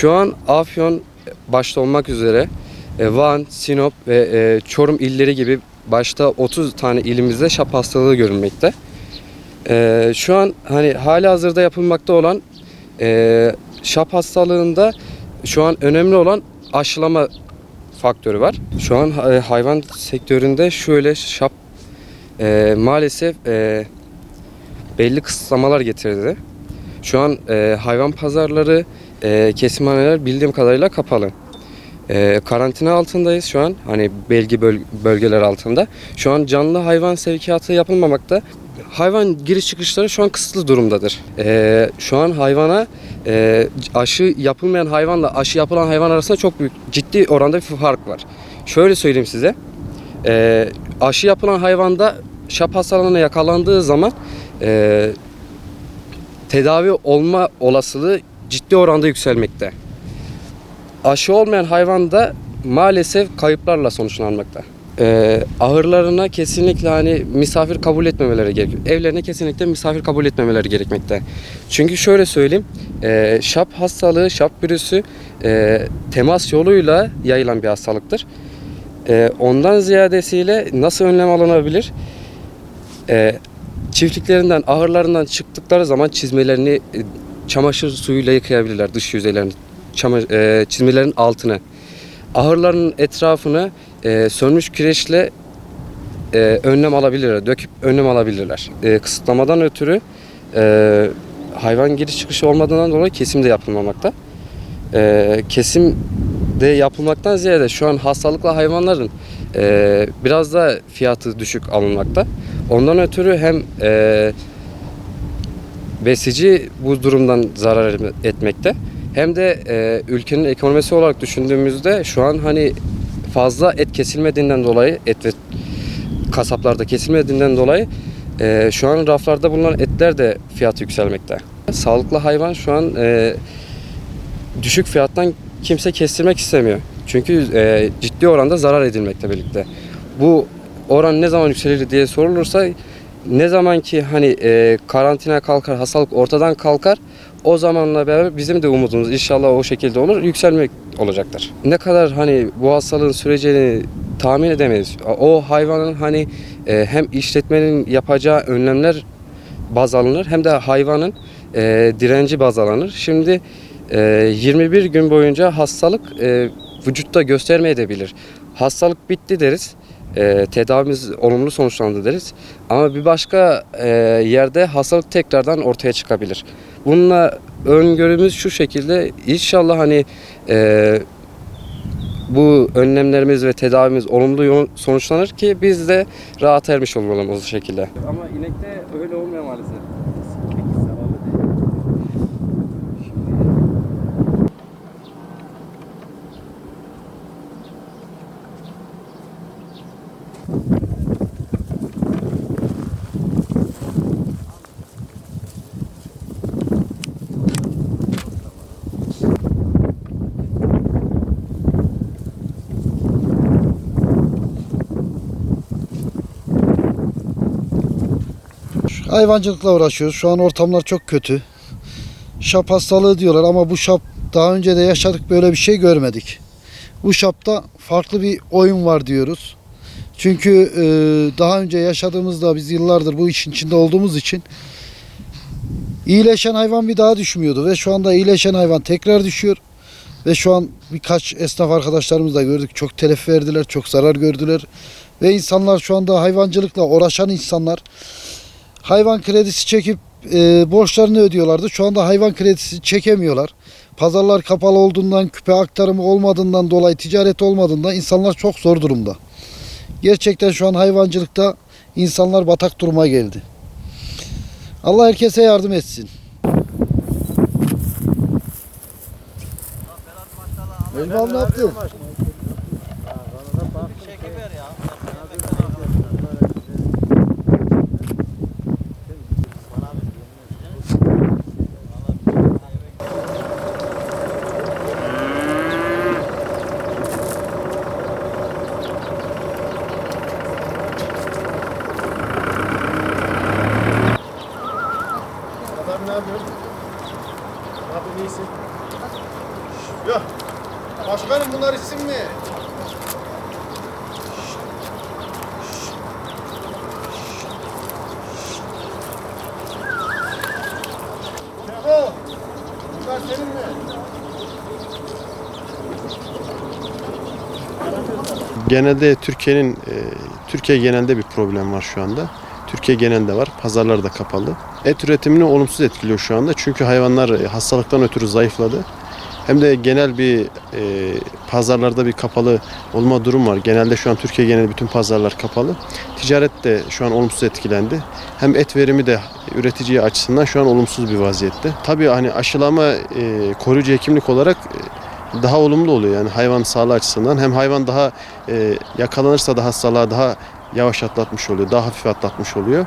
Şu an Afyon başta olmak üzere Van, Sinop ve Çorum illeri gibi başta 30 tane ilimizde şap hastalığı görülmekte. Şu an hani halihazırda yapılmakta olan şap hastalığında şu an önemli olan aşılama faktörü var. Şu an hayvan sektöründe şöyle şap maalesef belli kısıtlamalar getirdi. Şu an hayvan pazarları, kesimhaneler bildiğim kadarıyla kapalı. Karantina altındayız şu an. Hani belgi bölgeler altında. Şu an canlı hayvan sevkiyatı yapılmamakta. Hayvan giriş çıkışları şu an kısıtlı durumdadır. Şu an hayvana aşı yapılmayan hayvanla aşı yapılan hayvan arasında çok büyük, ciddi oranda bir fark var. Şöyle söyleyeyim size. Aşı yapılan hayvanda şap hastalığına yakalandığı zaman tedavi olma olasılığı ciddi oranda yükselmekte. Aşı olmayan hayvanda maalesef kayıplarla sonuçlanmakta. Ahırlarına kesinlikle hani misafir kabul etmemeleri gerekiyor. Evlerine kesinlikle misafir kabul etmemeleri gerekmekte. Çünkü şöyle söyleyeyim, şap hastalığı, şap virüsü temas yoluyla yayılan bir hastalıktır. Ondan ziyadesiyle nasıl önlem alınabilir? Çiftliklerinden, ahırlarından çıktıkları zaman çizmelerini çamaşır suyuyla yıkayabilirler, dış yüzeylerini, çizmelerin altını. Ahırların etrafını sönmüş kireçle önlem alabilirler, döküp önlem alabilirler. Kısıtlamadan ötürü hayvan giriş çıkışı olmadığından dolayı kesim de yapılmamakta. Kesim de yapılmaktan ziyade şu an hastalıklı hayvanların biraz da fiyatı düşük alınmakta. Ondan ötürü hem besici bu durumdan zarar etmekte, hem de ülkenin ekonomisi olarak düşündüğümüzde şu an hani fazla et kesilmediğinden dolayı, et ve kasaplarda kesilmediğinden dolayı şu an raflarda bulunan etler de fiyatı yükselmekte. Sağlıklı hayvan şu an düşük fiyattan kimse kestirmek istemiyor. Çünkü ciddi oranda zarar edilmekte birlikte. Bu oran ne zaman yükselir diye sorulursa, ne zaman ki hani karantina kalkar, hastalık ortadan kalkar, o zamanla beraber bizim de umudumuz inşallah o şekilde olur, yükselmek olacaktır. Ne kadar hani bu hastalığın süreceğini tahmin edemeyiz. O hayvanın hani hem işletmenin yapacağı önlemler baz alınır, hem de hayvanın direnci baz alınır. Şimdi 21 gün boyunca hastalık vücutta göstermeyebilir. Hastalık bitti deriz. Tedavimiz olumlu sonuçlandı deriz. Ama bir başka yerde hastalık tekrardan ortaya çıkabilir. Bununla öngörümüz şu şekilde: İnşallah hani bu önlemlerimiz ve tedavimiz olumlu sonuçlanır ki biz de rahat ermiş olalım o şekilde. Ama inekte öyle olmuyor maalesef. Hayvancılıkla uğraşıyoruz. Şu an ortamlar çok kötü. Şap hastalığı diyorlar ama bu şap daha önce de yaşadık, böyle bir şey görmedik. Bu şapta farklı bir oyun var diyoruz. Çünkü daha önce yaşadığımızda biz yıllardır bu işin içinde olduğumuz için iyileşen hayvan bir daha düşmüyordu ve şu anda iyileşen hayvan tekrar düşüyor. Ve şu an birkaç esnaf arkadaşlarımız da gördük. Çok telef verdiler, çok zarar gördüler. Ve insanlar şu anda hayvancılıkla uğraşan insanlar hayvan kredisi çekip borçlarını ödüyorlardı. Şu anda hayvan kredisi çekemiyorlar. Pazarlar kapalı olduğundan, küpe aktarımı olmadığından dolayı, ticaret olmadığından insanlar çok zor durumda. Gerçekten şu an hayvancılıkta insanlar batak duruma geldi. Allah herkese yardım etsin. Elbam ne yaptı? Adam ne yapıyor? Ne yapıyor, iyisin? Yok. Başkanım bunlar isim mi? Teko. Bunlar senin mi? Genelde Türkiye genelde bir problem var şu anda. Türkiye genelinde var. Pazarlar da kapalı. Et üretimini olumsuz etkiliyor şu anda. Çünkü hayvanlar hastalıktan ötürü zayıfladı. Hem de genel bir pazarlarda bir kapalı olma durum var. Genelde şu an Türkiye genel bütün pazarlar kapalı. Ticaret de şu an olumsuz etkilendi. Hem et verimi de üretici açısından şu an olumsuz bir vaziyette. Tabii hani aşılama koruyucu hekimlik olarak daha olumlu oluyor yani hayvan sağlığı açısından. Hem hayvan daha yakalanırsa da hastalığa daha yavaş atlatmış oluyor, daha hafif atlatmış oluyor.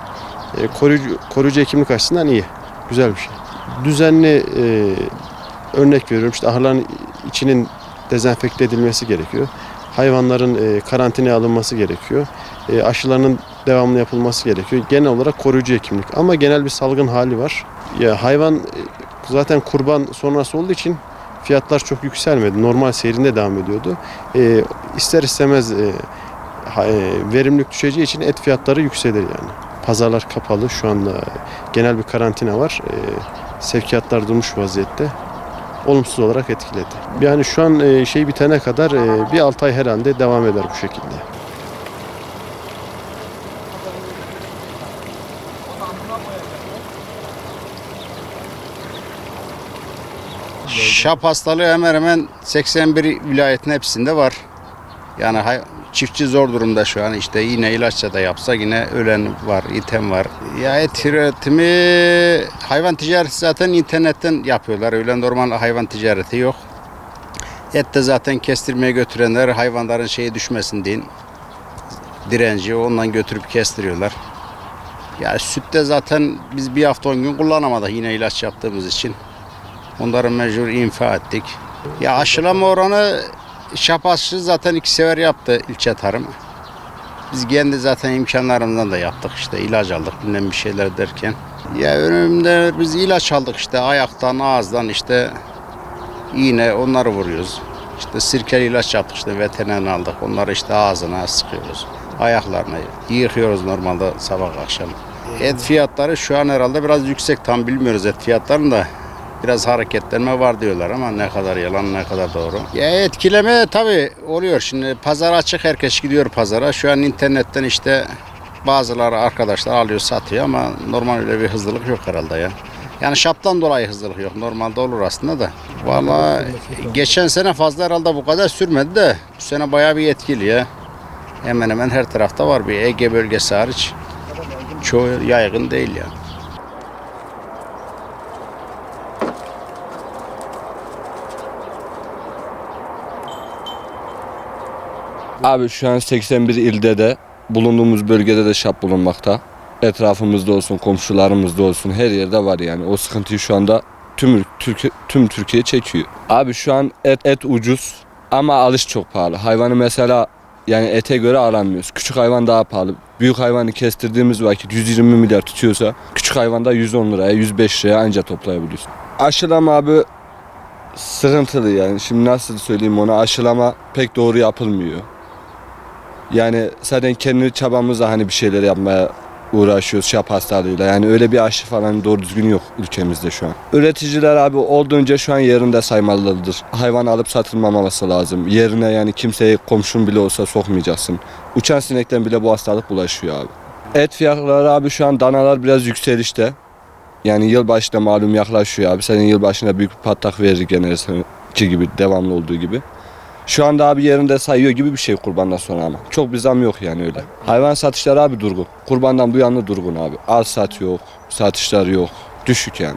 Koruyucu hekimlik açısından iyi, güzel bir şey. Düzenli örnek veriyorum işte ahırların içinin dezenfekte edilmesi gerekiyor. Hayvanların karantinaya alınması gerekiyor. Aşılarının devamlı yapılması gerekiyor. Genel olarak koruyucu hekimlik ama genel bir salgın hali var. Ya hayvan zaten kurban sonrası olduğu için fiyatlar çok yükselmedi. Normal seyrinde devam ediyordu. İster istemez verimlilik düşeceği için et fiyatları yükselir yani. Pazarlar kapalı. Şu anda genel bir karantina var. Sevkiyatlar durmuş vaziyette. Olumsuz olarak etkiledi. Yani şu an şey bitene kadar bir 6 ay herhalde devam eder bu şekilde. Şap hastalığı hemen hemen 81 vilayetin hepsinde var. Yani çiftçi zor durumda şu an işte yine ilaçla da yapsa yine ölen var, iten var. Ya et üretimi, hayvan ticareti zaten internetten yapıyorlar. Öyle normal hayvan ticareti yok. Et de zaten kestirmeye götürenler hayvanların şeyi düşmesin diye direnci ondan götürüp kestiriyorlar. Ya sütte zaten biz bir hafta 10 gün kullanamadık yine ilaç yaptığımız için. Onları mecbur infa ettik. Ya aşılama oranı şap aşısı zaten 2 sefer yaptı ilçe tarım. Biz kendi zaten imkanlarımızdan da yaptık işte ilaç aldık bilmem bir şeyler derken. Ya önümde biz ilaç aldık işte ayaktan ağızdan işte iğne onları vuruyoruz. İşte sirkeli ilaç yaptık işte veteriner aldık onları işte ağzına sıkıyoruz. Ayaklarını yıkıyoruz normalde sabah akşam. Et fiyatları şu an herhalde biraz yüksek tam bilmiyoruz et fiyatlarını da. Biraz hareketlenme var diyorlar ama ne kadar yalan ne kadar doğru. Ya etkileme tabii oluyor. Şimdi pazar açık herkes gidiyor pazara. Şu an internetten işte bazıları arkadaşlar alıyor satıyor ama normal öyle bir hızlılık yok herhalde ya. Yani şaptan dolayı hızlılık yok. Normalde olur aslında da. Vallahi geçen sene fazla herhalde bu kadar sürmedi de bu sene bayağı bir etkili ya. Hemen hemen her tarafta var bir Ege bölgesi hariç. Çoğu yaygın değil ya. Abi şu an 81 ilde de bulunduğumuz bölgede de şap bulunmakta. Etrafımızda olsun, komşularımızda olsun her yerde var yani. O sıkıntıyı şu anda tüm Türkiye çekiyor. Abi şu an et ucuz ama alış çok pahalı. Hayvanı mesela yani ete göre alamıyoruz. Küçük hayvan daha pahalı. Büyük hayvanı kestirdiğimiz vakit 120 milyar tutuyorsa küçük hayvanda 110 liraya 105 liraya anca toplayabiliyorsun. Aşılama abi sıkıntılı yani. Şimdi nasıl söyleyeyim ona aşılama pek doğru yapılmıyor. Yani zaten kendi çabamızla hani bir şeyler yapmaya uğraşıyoruz şap hastalığıyla. Yani öyle bir aşı falan doğru düzgün yok ülkemizde şu an. Üreticiler abi olduğunca şu an yerinde saymalıdır. Hayvan alıp satılmaması lazım. Yerine yani kimseyi komşun bile olsa sokmayacaksın. Uçan sinekten bile bu hastalık bulaşıyor abi. Et fiyatları abi şu an danalar biraz yükselişte. Yani yılbaşı da malum yaklaşıyor abi. Senin yılbaşına büyük bir patlak verir gene ki gibi devamlı olduğu gibi. Şu anda abi yerinde sayıyor gibi bir şey kurbandan sonra ama. Çok bir zam yok yani öyle. Hayvan satışları abi durgun. Kurbandan bu yana durgun abi. Al sat yok, satışlar yok. Düşük yani.